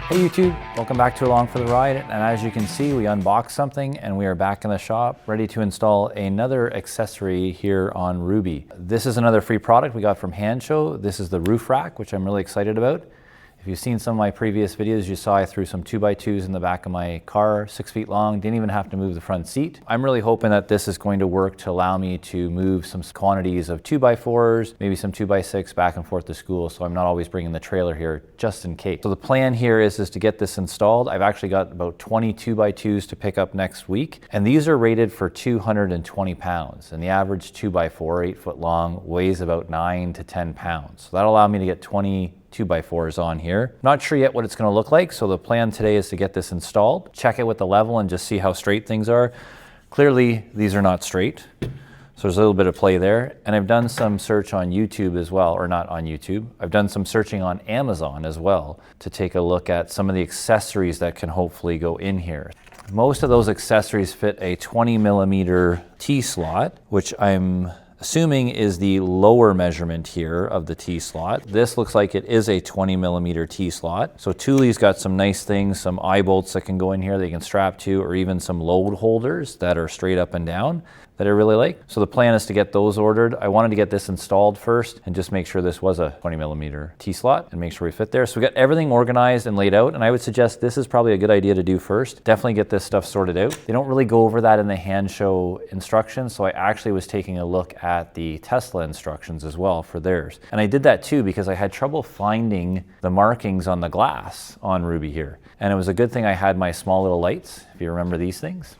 Hey YouTube, welcome back to Along for the Ride, and as you can see we unboxed something and we are back in the shop ready to install another accessory here on Ruby. This is another free product we got from Hansshow. This is the roof rack, which I'm really excited about. If you've seen some of my previous videos, you saw I threw some 2x2s in the back of my car, 6 feet long, didn't even have to move the front seat. I'm really hoping that this is going to work to allow me to move some quantities of 2x4s, maybe some 2x6 back and forth to school, so I'm not always bringing the trailer here just in case. So the plan here is to get this installed. I've actually got about 20 2x2s to pick up next week, and these are rated for 220 pounds, and the average 2x4, 8 foot long, weighs about 9 to 10 pounds. So that'll allow me to get 20 2x4s on here. Not sure yet what it's going to look like, so the plan today is to get this installed, check it with the level and just see how straight things are. Clearly these are not straight, so there's a little bit of play there. And I've done some search on YouTube as well, or not on YouTube. I've done some searching on Amazon as well to take a look at some of the accessories that can hopefully go in here. Most of those accessories fit a 20mm T-slot, which I'm assuming is the lower measurement here of the T-slot. This looks like it is a 20mm T-slot. So Thule's got some nice things, some eye bolts that can go in here that you can strap to, or even some load holders that are straight up and down that I really like. So the plan is to get those ordered. I wanted to get this installed first and just make sure this was a 20mm T-slot and make sure we fit there. So we got everything organized and laid out, and I would suggest this is probably a good idea to do first. Definitely get this stuff sorted out. They don't really go over that in the Hansshow instructions, so I actually was taking a look at the Tesla instructions as well for theirs. And I did that too because I had trouble finding the markings on the glass on Ruby here. And it was a good thing I had my small little lights, if you remember these things.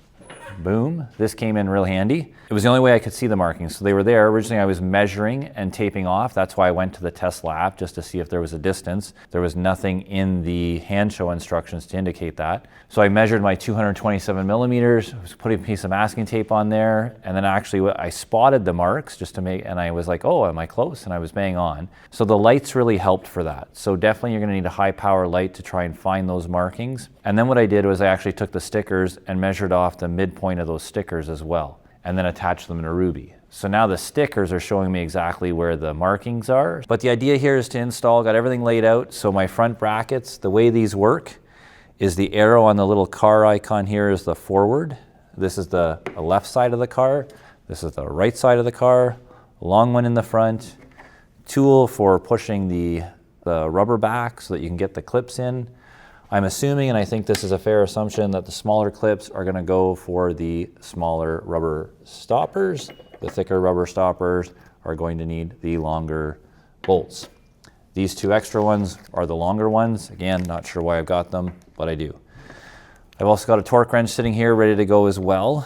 Boom, this came in real handy. It was the only way I could see the markings, so they were there. Originally I was measuring and taping off. That's why I went to the Tesla app just to see if there was a distance. There was nothing in the Hansshow instructions to indicate that. So I measured my 227mm, was putting a piece of masking tape on there, and then actually I spotted the marks just to make, and I was like, oh, am I close? And I was bang on. So the lights really helped for that. So definitely you're gonna need a high power light to try and find those markings. And then what I did was I actually took the stickers and measured off the midpoint of those stickers as well, and then attach them in a Ruby. So now the stickers are showing me exactly where the markings are. But the idea here is to install, got everything laid out. So my front brackets, the way these work is the arrow on the little car icon here is the forward. This is the left side of the car. This is the right side of the car. Long one in the front. Tool for pushing the rubber back so that you can get the clips in. I'm assuming, and I think this is a fair assumption, that the smaller clips are going to go for the smaller rubber stoppers. The thicker rubber stoppers are going to need the longer bolts. These two extra ones are the longer ones. Again, not sure why I've got them, but I do. I've also got a torque wrench sitting here ready to go as well.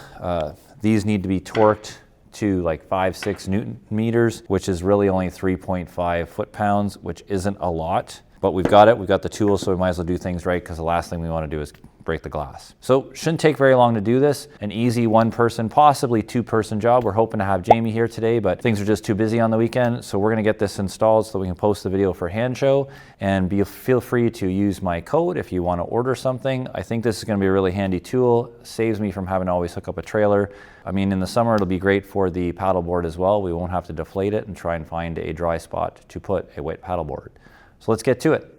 These need to be torqued to like 5-6 Newton meters, which is really only 3.5 foot-pounds, which isn't a lot. But we've got it, we've got the tools, so we might as well do things right, because the last thing we want to do is break the glass. So shouldn't take very long to do this. An easy one-person, possibly two-person job. We're hoping to have Jamie here today, but things are just too busy on the weekend. So we're going to get this installed so that we can post the video for Hansshow. And feel free to use my code if you want to order something. I think this is going to be a really handy tool. Saves me from having to always hook up a trailer. I mean, in the summer it'll be great for the paddleboard as well. We won't have to deflate it and try and find a dry spot to put a wet paddleboard. So let's get to it.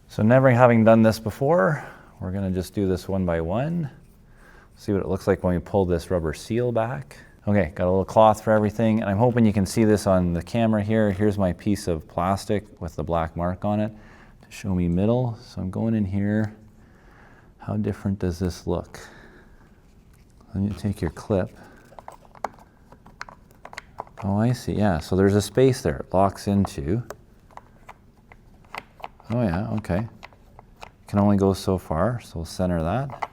So never having done this before, we're going to just do this one by one. See what it looks like when we pull this rubber seal back. Okay, got a little cloth for everything, and I'm hoping you can see this on the camera here. Here's my piece of plastic with the black mark on it to show me middle. So I'm going in here. How different does this look? Then you take your clip. Oh, I see, yeah, so there's a space there it locks into. Oh yeah, okay. Can only go so far, so we'll center that.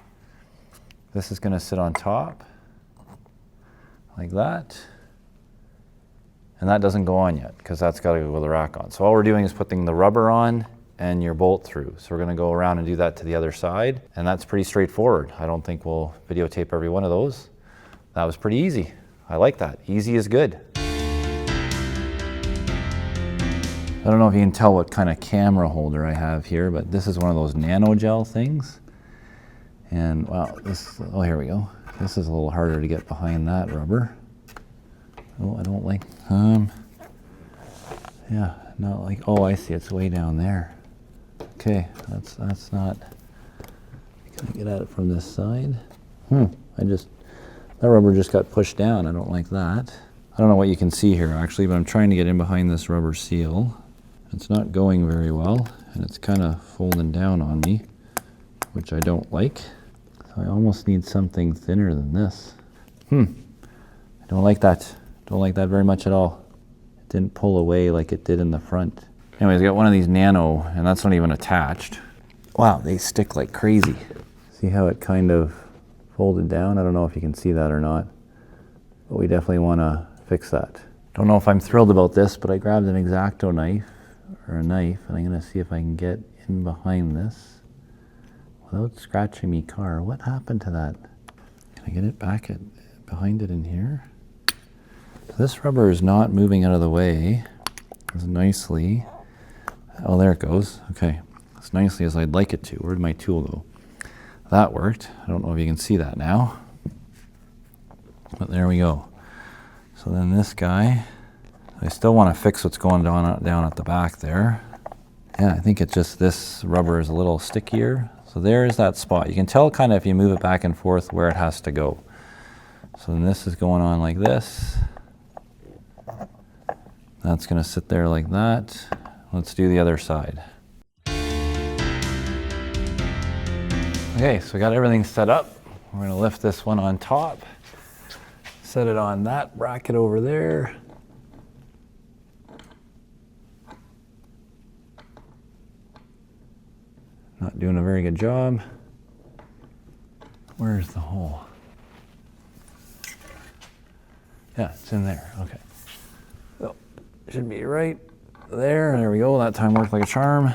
This is gonna sit on top, like that. And that doesn't go on yet, because that's gotta go with the rack on. So all we're doing is putting the rubber on and your bolt through. So we're gonna go around and do that to the other side, and that's pretty straightforward. I don't think we'll videotape every one of those. That was pretty easy. I like that, easy is good. I don't know if you can tell what kind of camera holder I have here, but this is one of those nano gel things. And wow, oh, here we go. This is a little harder to get behind that rubber. Oh, I don't like, yeah, Not like, oh, I see, it's way down there. Okay, that's not, can I get at it from this side? That rubber just got pushed down. I don't like that. I don't know what you can see here actually, but I'm trying to get in behind this rubber seal. It's not going very well, and it's kind of folding down on me, which I don't like. So I almost need something thinner than this. I don't like that. Don't like that very much at all. It didn't pull away like it did in the front. Anyways, I got one of these nano, and that's not even attached. Wow, they stick like crazy. See how it kind of folded down? I don't know if you can see that or not, but we definitely want to fix that. Don't know if I'm thrilled about this, but I grabbed an X-Acto knife, or a knife, and I'm going to see if I can get in behind this without scratching me car. What happened to that? Can I get it back behind it in here? This rubber is not moving out of the way as nicely. Oh, there it goes. Okay, as nicely as I'd like it to. Where'd my tool go? That worked. I don't know if you can see that now, but there we go. So then this guy, I still want to fix what's going down at the back there. Yeah, I think it's just this rubber is a little stickier. So there's that spot. You can tell kind of if you move it back and forth where it has to go. So then this is going on like this. That's going to sit there like that. Let's do the other side. Okay, so we got everything set up. We're going to lift this one on top, set it on that bracket over there. Not doing a very good job. Where's the hole? Yeah, it's in there. Okay. So, should be right there. There we go. That time worked like a charm.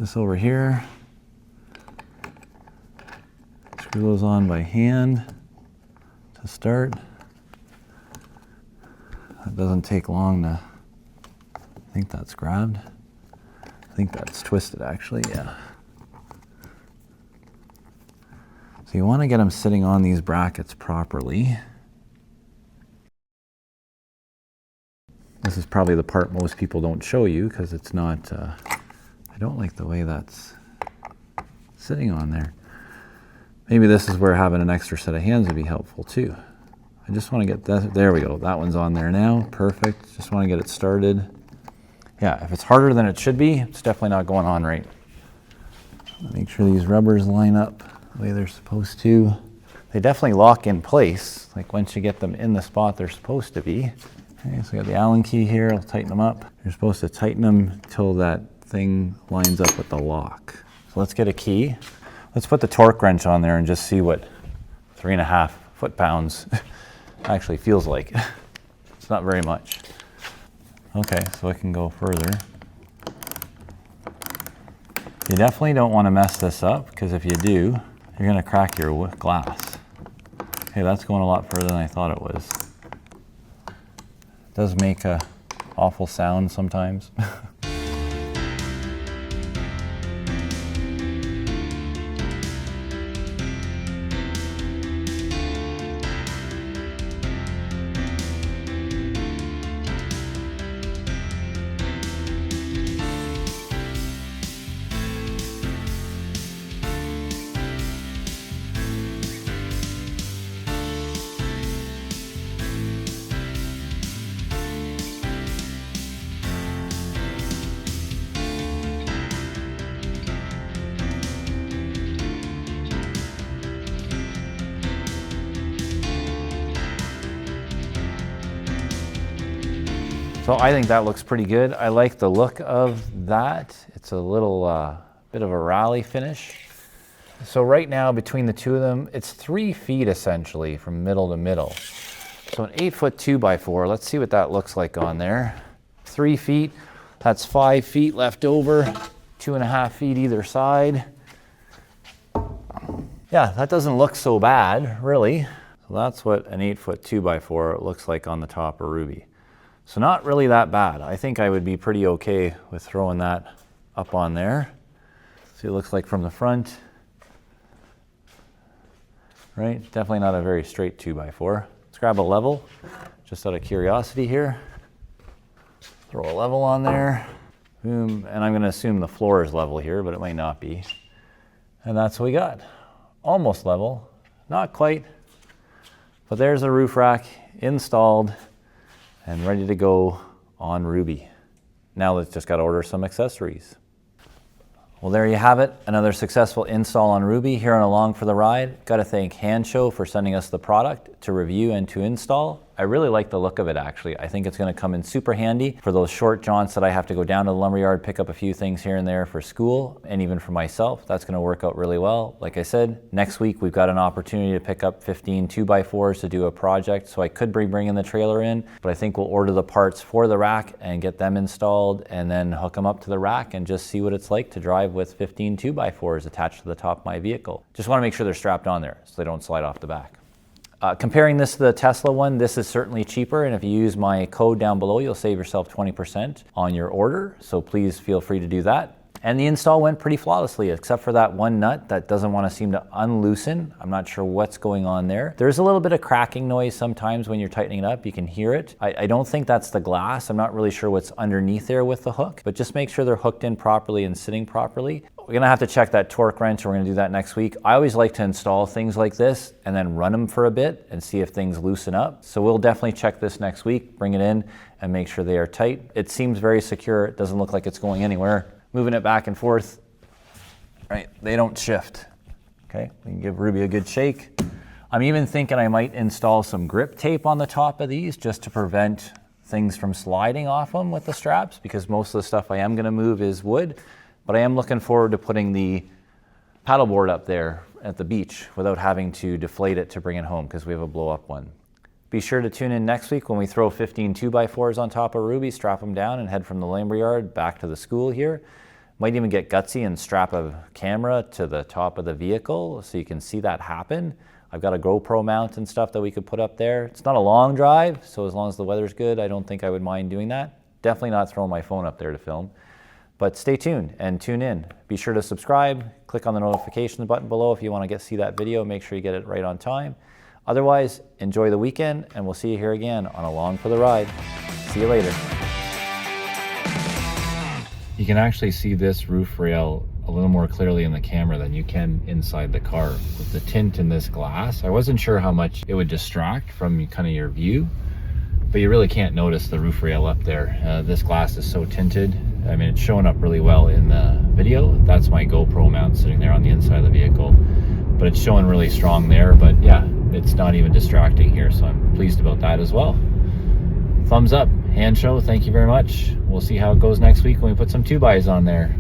This over here. Screw those on by hand to start. That doesn't take long to, I think that's grabbed. I think that's twisted actually, yeah. So you want to get them sitting on these brackets properly. This is probably the part most people don't show you because it's not, I don't like the way that's sitting on there. Maybe this is where having an extra set of hands would be helpful too. I just want to get that, there we go, that one's on there now, perfect. Just want to get it started. Yeah, if it's harder than it should be, it's definitely not going on right. Make sure these rubbers line up the way they're supposed to. They definitely lock in place, like once you get them in the spot they're supposed to be. Okay, so I got the Allen key here, I'll tighten them up. You're supposed to tighten them until that thing lines up with the lock. So let's get a key. Let's put the torque wrench on there and just see what 3.5 foot-pounds actually feels like. It's not very much. Okay, so I can go further. You definitely don't want to mess this up because if you do, you're going to crack your glass. Okay, that's going a lot further than I thought it was. It does make a awful sound sometimes. So I think that looks pretty good. I like the look of that. It's a little bit of a rally finish. So right now between the two of them, it's 3 feet essentially from middle to middle. So an 8-foot 2x4, let's see what that looks like on there. 3 feet, that's 5 feet left over, 2.5 feet either side. Yeah, that doesn't look so bad, really. So that's what an 8-foot 2x4 looks like on the top of Ruby. So not really that bad. I think I would be pretty okay with throwing that up on there. See what it looks like from the front. Right, definitely not a very straight 2x4. Let's grab a level, just out of curiosity here. Throw a level on there. Boom. And I'm going to assume the floor is level here, but it might not be. And that's what we got. Almost level. Not quite. But there's a roof rack installed and ready to go on Ruby. Now let's just got to order some accessories. Well, there you have it. Another successful install on Ruby here on Along for the Ride. Got to thank Hansshow for sending us the product to review and to install. I really like the look of it, actually. I think it's going to come in super handy for those short jaunts that I have to go down to the lumberyard, pick up a few things here and there for school, and even for myself. That's going to work out really well. Like I said, next week we've got an opportunity to pick up 15 2x4s to do a project, so I could be bringing the trailer in, but I think we'll order the parts for the rack and get them installed and then hook them up to the rack and just see what it's like to drive with 15 2x4s attached to the top of my vehicle. Just want to make sure they're strapped on there so they don't slide off the back. Comparing this to the Tesla one, this is certainly cheaper, and if you use my code down below, you'll save yourself 20% on your order, so please feel free to do that. And the install went pretty flawlessly, except for that one nut that doesn't want to seem to unloosen. I'm not sure what's going on there. There's a little bit of cracking noise sometimes when you're tightening it up. You can hear it. I don't think that's the glass. I'm not really sure what's underneath there with the hook, but just make sure they're hooked in properly and sitting properly. We're gonna have to check that torque wrench, and we're gonna do that next week. I always like to install things like this and then run them for a bit and see if things loosen up. So we'll definitely check this next week, bring it in and make sure they are tight. It seems very secure. It doesn't look like it's going anywhere. Moving it back and forth, right? They don't shift. Okay, we can give Ruby a good shake. I'm even thinking I might install some grip tape on the top of these just to prevent things from sliding off them with the straps, because most of the stuff I am gonna move is wood, but I am looking forward to putting the paddleboard up there at the beach without having to deflate it to bring it home, because we have a blow up one. Be sure to tune in next week when we throw 15 2x4s on top of Ruby, strap them down and head from the lumberyard back to the school here. Might even get gutsy and strap a camera to the top of the vehicle so you can see that happen. I've got a GoPro mount and stuff that we could put up there. It's not a long drive, so as long as the weather's good, I don't think I would mind doing that. Definitely not throwing my phone up there to film. But stay tuned and tune in. Be sure to subscribe, click on the notifications button below if you want to see that video. Make sure you get it right on time. Otherwise, enjoy the weekend, and we'll see you here again on Along for the Ride. See you later. You can actually see this roof rail a little more clearly in the camera than you can inside the car. With the tint in this glass, I wasn't sure how much it would distract from kind of your view, but you really can't notice the roof rail up there. This glass is so tinted. I mean, it's showing up really well in the video. That's my GoPro mount sitting there on the inside of the vehicle, but it's showing really strong there. But yeah, it's not even distracting here, so I'm pleased about that as well. Thumbs up, Hansshow, thank you very much. We'll see how it goes next week when we put some 2x on there.